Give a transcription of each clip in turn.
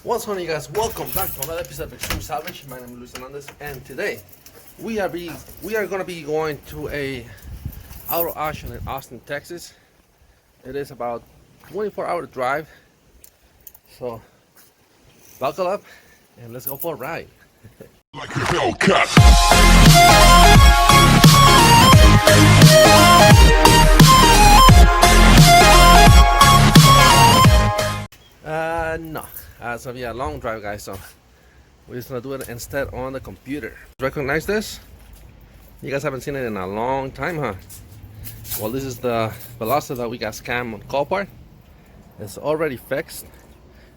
What's on, you guys? Welcome back to another episode of Extreme Salvage. My name is Luis Hernandez, and today we are going to be going to a auto auction in Austin, Texas. It is about 24-hour drive, so buckle up and let's go for a ride. Like a Hellcat. No. So yeah, long drive, guys. So we're just gonna do it instead on the computer. Recognize this? You guys haven't seen it in a long time, huh? Well, this is the Veloster that we got scammed on Copart. It's already fixed.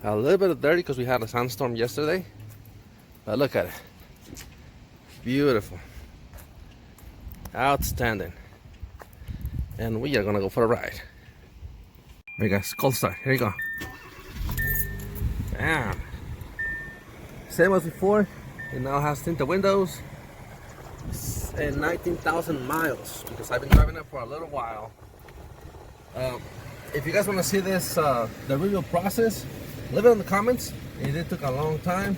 A little bit dirty because we had a sandstorm yesterday. But look at it. Beautiful. Outstanding. And we are gonna go for a ride. Alright guys, cold start. Here you go. Bam. Same as before. It now has tinted windows. And 19,000 miles because I've been driving it for a little while. If you guys want to see this, the review process, leave it in the comments. It took a long time,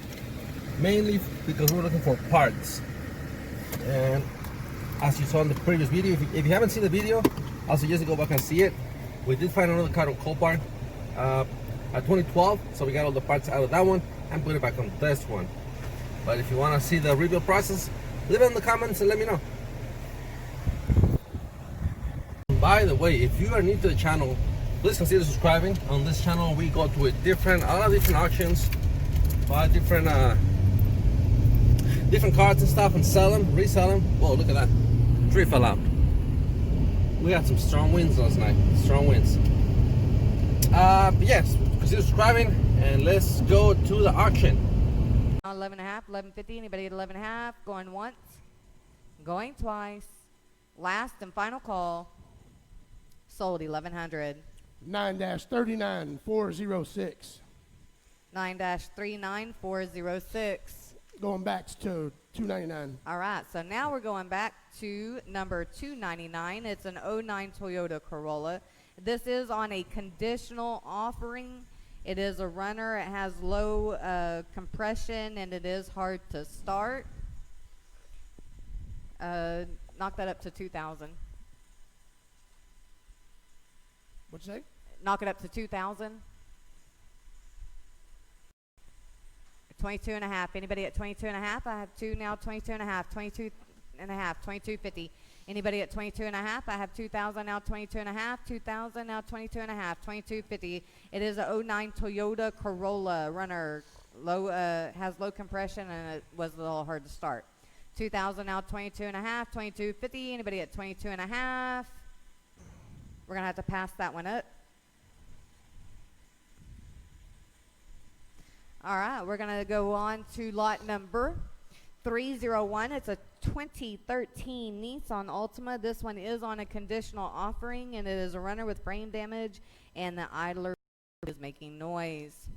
mainly because we were looking for parts. And as you saw in the previous video, if you haven't seen the video, I'll suggest you go back and see it. We did find another car on Copart at 2012, so we got all the parts out of that one and put it back on this one. But if you want to see the review process, leave it in the comments and let me know. By the way, if you are new to the channel, please consider subscribing. On this channel we go to a lot of different auctions, buy different cars and stuff and sell them, resell them. Whoa, look at that, tree fell out. We had some strong winds last night, strong winds. But yes, consider subscribing and let's go to the auction. 11 and a half, 11.50. Anybody at 11 and a half? Going once, going twice. Last and final call. Sold 1100. 9-39406. 9-39406. Going back to 299. All right, so now we're going back to number 299. It's an 09 Toyota Corolla. This is on a conditional offering. It is a runner. It has low compression and it is hard to start. Knock that up to 2,000. What'd you say? Knock it up to 2,000. 22 and a half. Anybody at 22 and a half? I have two now. 22 and a half. 22 and a half. 22.50. Anybody at 22 and a half? I have 2,000 now. 22 and a half. 2,000 now. 22 and a half. 22.50. It is a 09 Toyota Corolla runner. Low has low compression and it was a little hard to start. 2,000 now. 22 and a half. 22.50. Anybody at 22 and a half? We're gonna have to pass that one up. All right, we're going to go on to lot number 301. It's a 2013 Nissan Altima. This one is on a conditional offering, and it is a runner with frame damage, and the idler is making noise.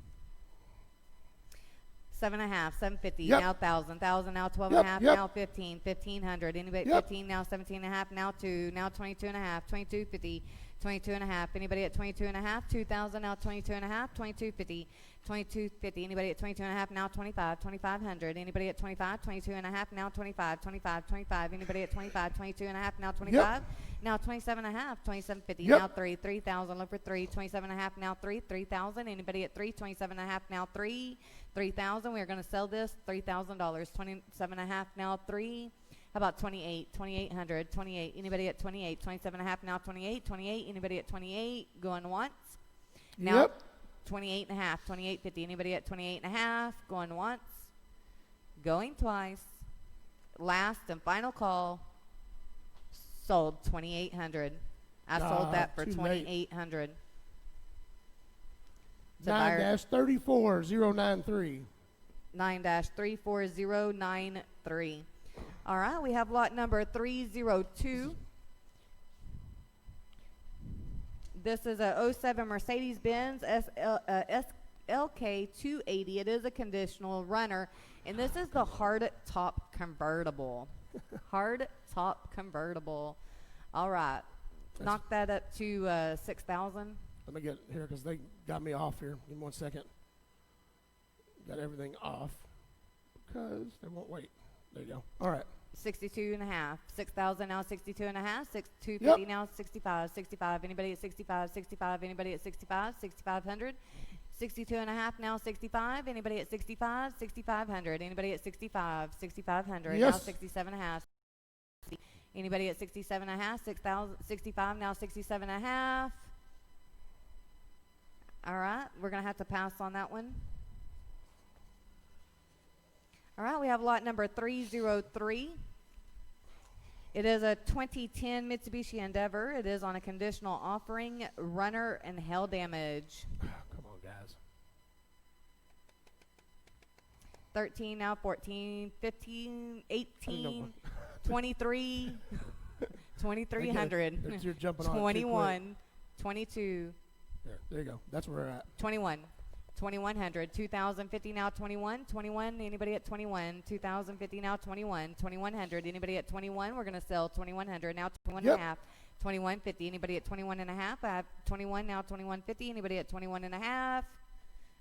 7.5, 750, Yep. now 1,000, 1,000, now 12 Yep, and a half, yep. now 15, 1,500. Anybody Yep. 15, now 17 and a half, now 2, now 22 and a half, 22.50, 22 and a half. Anybody at 22 and a half, 2,000, now 22 and a half, 22.50, 22.50. Anybody at 22 and a half, now 25, 2,500. Anybody at 25, 22 and a half, now 25, 25, 25. Anybody at 25, 22 and a half, now 25, now 27 and a half, 27.50, Yep. now 3, 3,000. Look for 3, 27 and a half, now 3, 3,000. Anybody at 3, 27 and a half, now 3, 3,000. We are going to sell this $3,000. 27 and a half, now 3. How about 28, 2,800, 28. Anybody at 28, 27 and a half, now 28, 28. Anybody at 28, going once. Now Yep. 28 and a half, 28.50. Anybody at 28 and a half, going once, going twice. Last and final call. Sold 2,800. I sold that for too late. 2,800. It's a buyer. 9-34093. 9-34093. All right, we have lot number 302. This is a 07 Mercedes-Benz SLK 280. It is a conditional runner, and this is the hard top convertible. Hard top convertible. All right, knock that up to 6,000. Let me get here because they got me off here. Give me 1 second. got everything off because they won't wait. There you go. All right. 62 and a half. 6,000 now 62 and a half. 250 now 65. 65. Anybody at 65? 65. Anybody at 65? 6,500. 62 and a half now 65. Anybody at 65? 6,500. Anybody at 65? 6,500. Yes. Now 67 and a half. Anybody at 67 and a half? 6,000. 65 now 67 and a half. All right, we're going to have to pass on that one. All right, we have lot number 303. It is a 2010 Mitsubishi Endeavor. It is on a conditional offering, runner and hail damage. Come on, guys. 13 now, 14, 15, 18, 23, 2,300, You're jumping on it too 21, 22, There you go. That's where we're at. 21, 2,100, 2,050 now 21, 21, anybody at 21, 2,050 now 21, 2,100, anybody at 21, we're going to sell 2,100, now 21 and a half, 2,150, anybody at 21 and a half, I have 21 now 2,150, anybody at 21 and a half,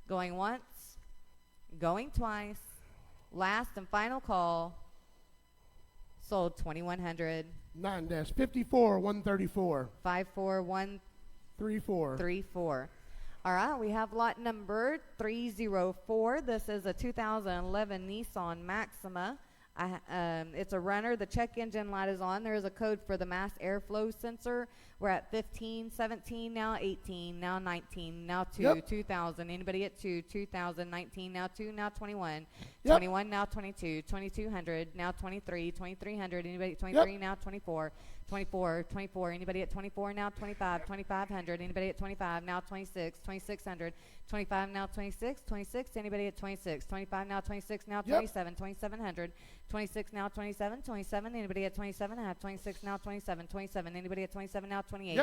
going once, going twice, last and final call, sold 2,100. 9-54, 134. 54134. 34. All right, we have lot number 304. This is a 2011 Nissan Maxima. It's a runner. The check engine light is on. There is a code for the mass airflow sensor. We're at 15, 17, now 18, now 19, now 2, 2,000. Anybody at 2, 2,000, 19, now 2, now 21, 21, now 22, 2,200, now 23, 2,300. Anybody at 23, now 24, 24, 24. Anybody at 24, now 25, 2,500. Anybody at 25, now 26, 2,600. 25 now 26, 26. Anybody at 26, 25 now 26, now 27, 2,700. 26 now 27, 27. Anybody at 27? I have 26 now 27, 27. Anybody at 27 now 28?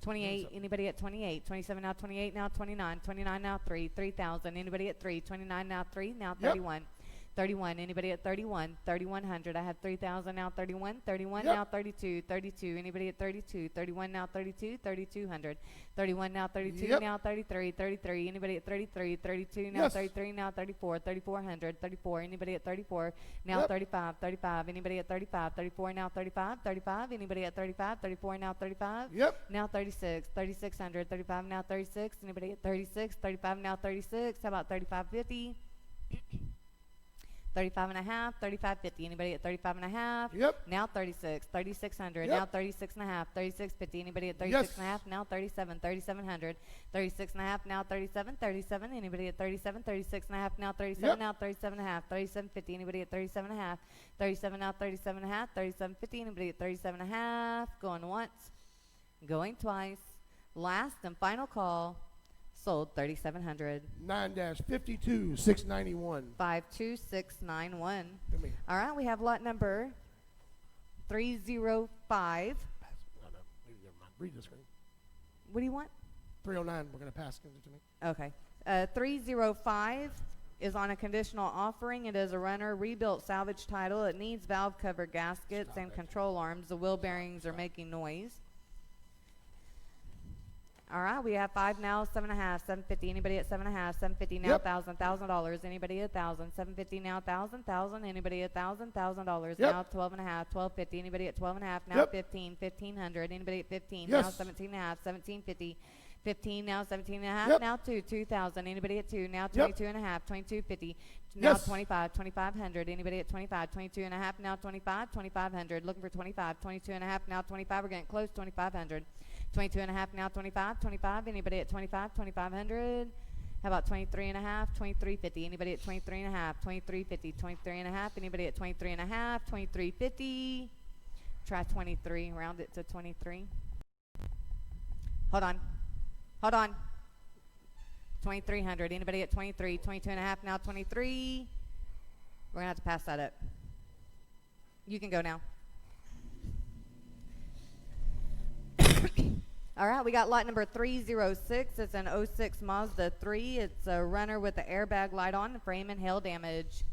28. Anybody at 28? 27 now 28, now 29, 29 now 3, 3,000. Anybody at 3? 29 now 3, now 31. 31. Anybody at 31? 3,100. I have 3,000 now 31, 31 now 32, 32. Anybody at 32? 31 now 32, 3,200. 31 now 32, now 33, 33. Anybody at 33? 32 now 33, now 34, 3,400. 34. Anybody at 34? Now 35, 35. Anybody at 35? 34 now 35, 35. Anybody at 35? 34 now 35. Now 36, 3,600. 35 now 36. Anybody at 36? 35 now 36. How about 35.50? 35 and a half, 35.50. Anybody at 35 and a half? Now 36, 3,600. Now 36 and a half, 36.50. Anybody at 36 and a half? Now 37, 3,700. 36 and a half, now 37, 37. Anybody at 37, 36 and a half? Now 37, now 37 and a half, 37.50. Anybody at 37 and a half? 37 now 37 and a half, 37.50. Anybody at 37 and a half? Going once, going twice. Last and final call. Sold 3,700. 9-52, 691. 52691. All right, we have lot number 305. Read the screen. What do you want? 309. We're going to pass it to me. Okay. 305 is on a conditional offering. It is a runner, rebuilt salvage title. It needs valve cover gaskets and control arms. The wheel bearings are making noise. All right, we have 5 now, 7.5, 750. Anybody at 7.5, 750 now, $1,000. Anybody at 1,000, 750 now, 1,000. Anybody at 1,000, $1,000. Now 12.5, 1,250. Anybody at 12.5 now, 15, 1,500. Anybody at 15 now, 17.5, 1,750. 15 now, 17.5 now 2,000. Anybody at 2 now, 22.5, 2,250. Now 25, 2,500. Anybody at 25, 22.5 now 25, 2,500. Looking for 25, 22.5 now 25. We're getting close, 2,500. 22.5 now 25, 25. Anybody at 25, 2,500. How about 23.5, 2,350. Anybody at 23.5, 2,350. 23.5. Anybody at 23.5, 2,350. Try 23. Round it to 23. Hold on. 2,300. Anybody at 23, 22.5 now 23. We're gonna have to pass that up. You can go now. All right, we got lot number 306. It's an 06 Mazda 3. It's a runner with the airbag light on, frame and hail damage.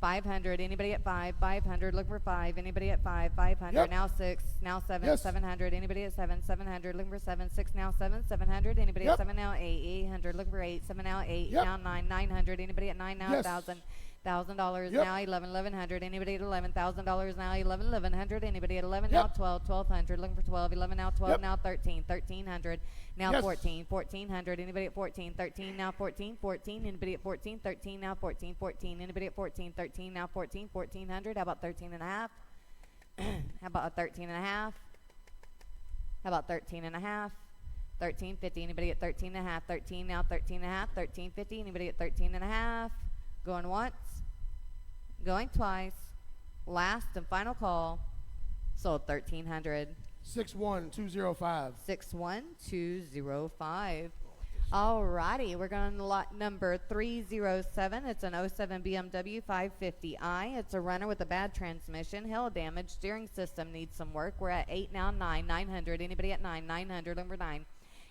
500. Anybody at 5? 500. Look for 5. Anybody at 5? 500. Yep. Now 6. Now 7. Yes. 700. Anybody at 7? 700. Looking for 7. 6. Now 7. 700. Anybody Yep. at 7? Now 8. 800. Looking for 8. 7 now 8. Yep. Now 9. 900. Anybody at 9? Now Yes. $1,000. Yep. Now 11. 1100. Anybody at $11,000? Now 11. 1100. Anybody at 11? Yep. Now 12. 1200. Looking for 12. 11 now 12. Yep. Now 13. 1300. Now Yes. 14. 1400. Anybody at 14? 13 now 14. 14. Anybody at 14? 13 now 14. 14. Anybody at 14? 13 now 14. 1400. How about 13 and a half? How about a 13 and a half? How about 13 and a half? 1350. Anybody at 13 and a half? 13 now 13 and a half. 1350. Anybody at 13 and a half? Going once. Going twice. Last and final call. Sold 1300. 61205. 61205. Alrighty, we're going to lot number 307. It's an '07 BMW 550i. It's a runner with a bad transmission, hail damage, steering system needs some work. We're at 8 now 9, 900. Anybody at 9? 900, number 9.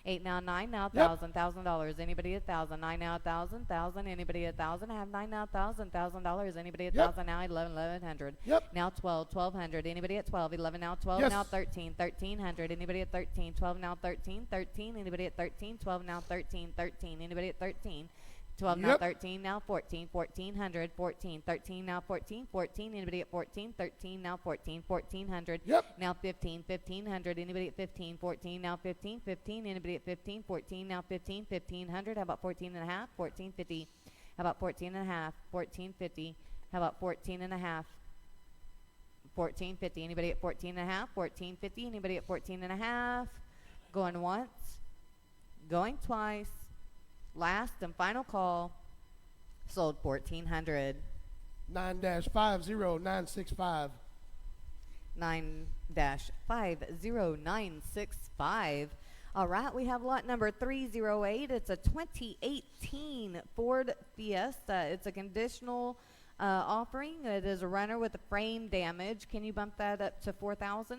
8 now 9 now Yep. $1,000. Anybody at 1,000? 9 now 1,000. Anybody at 1,000? I have 9 now $1,000. Anybody at Yep. 1,000 now 1100. Yep. Now 12 Anybody at 12? 11 now 12 Yes. now 1300. Anybody at 13? 12 now 13. Anybody at 13? 12 now 13. Anybody at 13? 12 now Yep. 13 now 1400. 13 now 14. Anybody at 14? 13 now 1400. Yep. Now 1500. Anybody at 15? 14 now 15. Anybody at 15? 14 now 1500. How about 14 and a half? 1450. How about 14 and a half? 1450. How about 14 and a half? 1450. Anybody at 14 and a half? 1450. Anybody at 14 and a half? Going once. Going twice. Last and final call. Sold 1400. 9-50965. 9-50965. All right, we have lot number 308. It's a 2018 Ford Fiesta. It's a conditional offering. It is a runner with a frame damage. Can you bump that up to 4,000?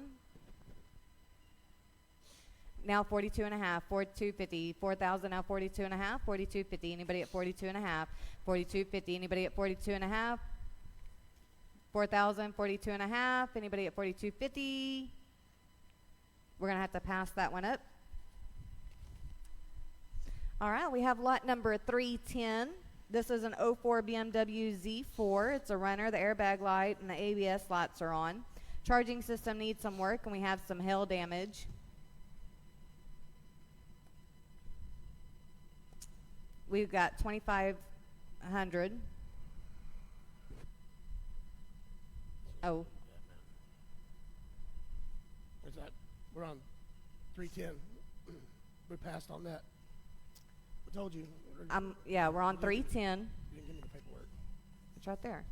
Now 42 and a half, 4250, 4,000 now 42 and a half, 4250. Anybody at 42 and a half? 4250. Anybody at 42 and a half? 4,000, 42 and a half. Anybody at 4250? We're going to have to pass that one up. All right, we have lot number 310. This is an '04 BMW Z4. It's a runner. The airbag light and the ABS lights are on. Charging system needs some work, and we have some hail damage. We've got 2,500. Oh, Where's that? We're on 310. We passed on that. I told you. yeah, we're on 310. You didn't give me the paperwork. It's right there.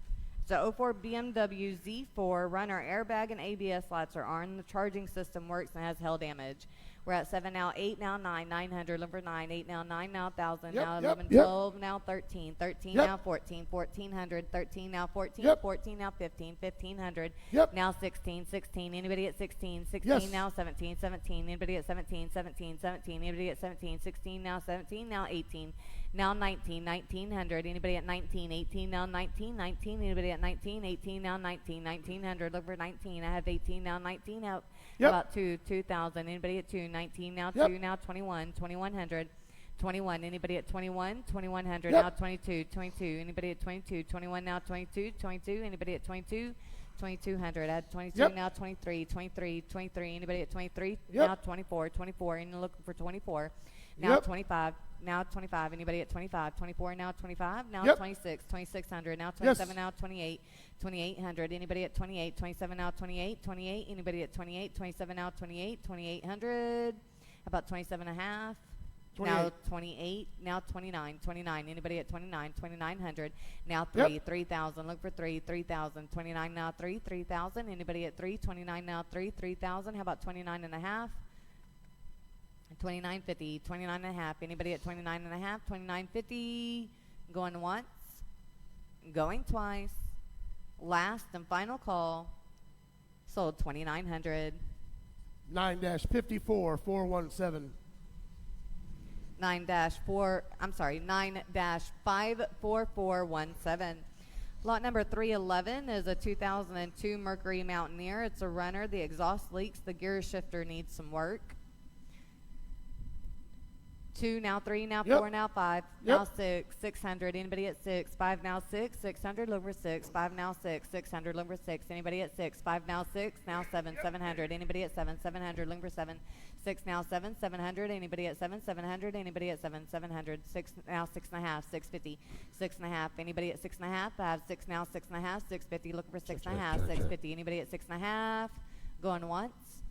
So '04 BMW Z4 runner airbag and ABS lights are on. The charging system works and has hail damage. We're at 7 now, 8 now 9, 900, number 9, 8 now 9 now 1,000, Yep, now yep, 11, yep. 12 now 13, 13 Yep. now 14, 1400, 13 now 14, Yep. 14 now 15, 1500, Yep. now 16, 16. Anybody at 16? 16 Yes. now 17, 17. Anybody at 17? 17, 17. Anybody at 17? 16 now 17, now 18. Now 19, 1900. Anybody at 19? 18 now 19, 19. Anybody at 19? 18 now 19, 1900. Look for 19. I have 18 now 19. How Yep. about 2,000. Anybody at 2? 19 now Yep. 2, now 21, 2100. 21. Anybody at 21? 2100. Yep. Now 22, 22. Anybody at 22? 21 now 22, 22. Anybody at 22? 2200. Add 22 Yep. now 23, 23, 23. Anybody at 23? Yep. Now 24, 24. And you're looking for 24. Now Yep. 25. Now 25. Anybody at 25? 24 now 25. Now Yep. 26, 2600. Now Yes. 27. Now 28, 2800. Anybody at 28? 27 now 28, 28. Anybody at 28? 27 now 28, 2800. How about 27 and a half? Now 28. Now 29, 29. Anybody at 29? 2900. Now 3, Yep. 3,000. Look for 3, 3,000. 29 now 3, 3,000. Anybody at 3? 29 now 3, 3,000. How about 29 and a half? 2950. 29 and a half. Anybody at 29 and a half? 2950. Going once. Going twice. Last and final call. Sold 2,900. 9-54417. 9-4, I'm sorry, 9-54417. Lot number 311 is a 2002 Mercury Mountaineer. It's a runner. The exhaust leaks. The gear shifter needs some work. 2, now 3, now Yep. 4, now 5, Yep. now 6, 600. Anybody at 6? 5, now 6, 600. Look for 6. 5, now 6, 600. Look for 6. Anybody at 6? 5, now 6, now 7, 700. Anybody at 7? 700. Look for 7. 6, now 7, 700. Anybody at 7? 700. Anybody at 7? 700. 6, now 6.5, 650. 6.5. Anybody at 6.5? I have 6 now, 6.5, 650. Looking for 6.5, 650. Anybody at 6.5? Going once,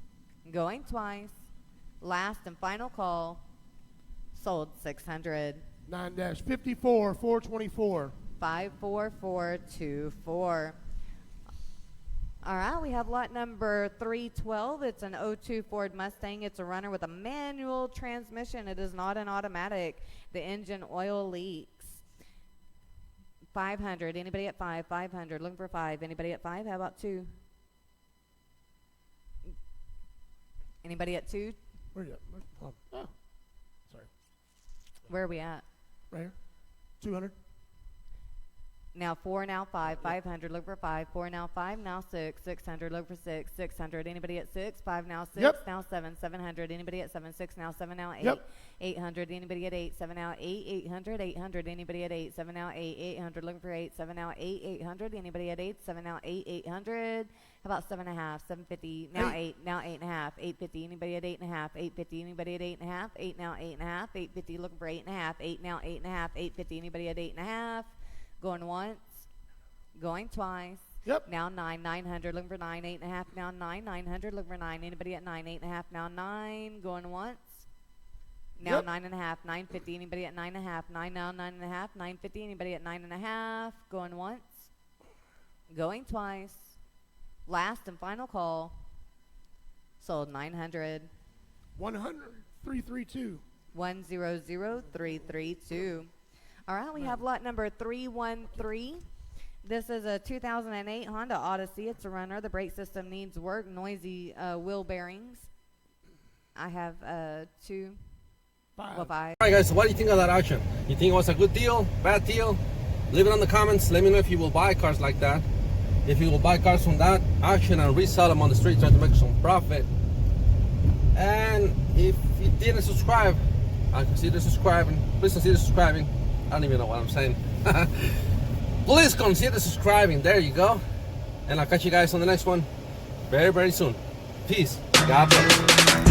going twice. Last and final call. Sold 600. 9-54, 424. 54424. All right, we have lot number 312. It's an 02 Ford Mustang. It's a runner with a manual transmission. It is not an automatic. The engine oil leaks. 500. Anybody at 5? 500. Looking for 5. Anybody at 5? How about 2? Anybody at 2? Where you at? Oh, sorry. Where are we at? Right here. 200. Now 4, now 5, 500, look for 5, 4, now 5, now 6, 600, look for 6, 600, anybody at 6, 5, now 6, Yep. now 7, 700, anybody at 7, 6, now 7, now 8, Yep. 800, anybody at 8, 7, now 8, 800, 800, anybody at 8, 7, now 8, 800, looking for 8, 7, now 8, 800, anybody at 8, 7, now 8, 800, how about 7.5, 750, now 8, now 8.5, 850, anybody at 8.5, 850, anybody at 8.5, 8 now 8.5, 850, looking for 8.5, 8 now 8.5, 850, anybody at 8.5, going once, going twice. Yep. Now 9, 900, looking for 9, 8.5, now 9, 900, looking for 9. Anybody at 9, 8.5, now 9, going once. Now Yep. 9.5, 950, anybody at 9.5, 9 now 9.5, 950, anybody at 9.5, going once, going twice. Last and final call, sold 900. 100. 332. 100332. All right, we have lot number 313. This is a 2008 Honda Odyssey. It's a runner. The brake system needs work. Noisy wheel bearings. I have 2. 5. Well, 5. All right, guys, so what do you think of that auction? You think it was a good deal, bad deal? Leave it in the comments. Let me know if you will buy cars like that. If you will buy cars from that auction and resell them on the street, trying to make some profit. And if you didn't subscribe, I consider subscribing. Please consider subscribing. I don't even know what I'm saying. Please consider subscribing. There you go. And I'll catch you guys on the next one very, very soon. Peace. God bless.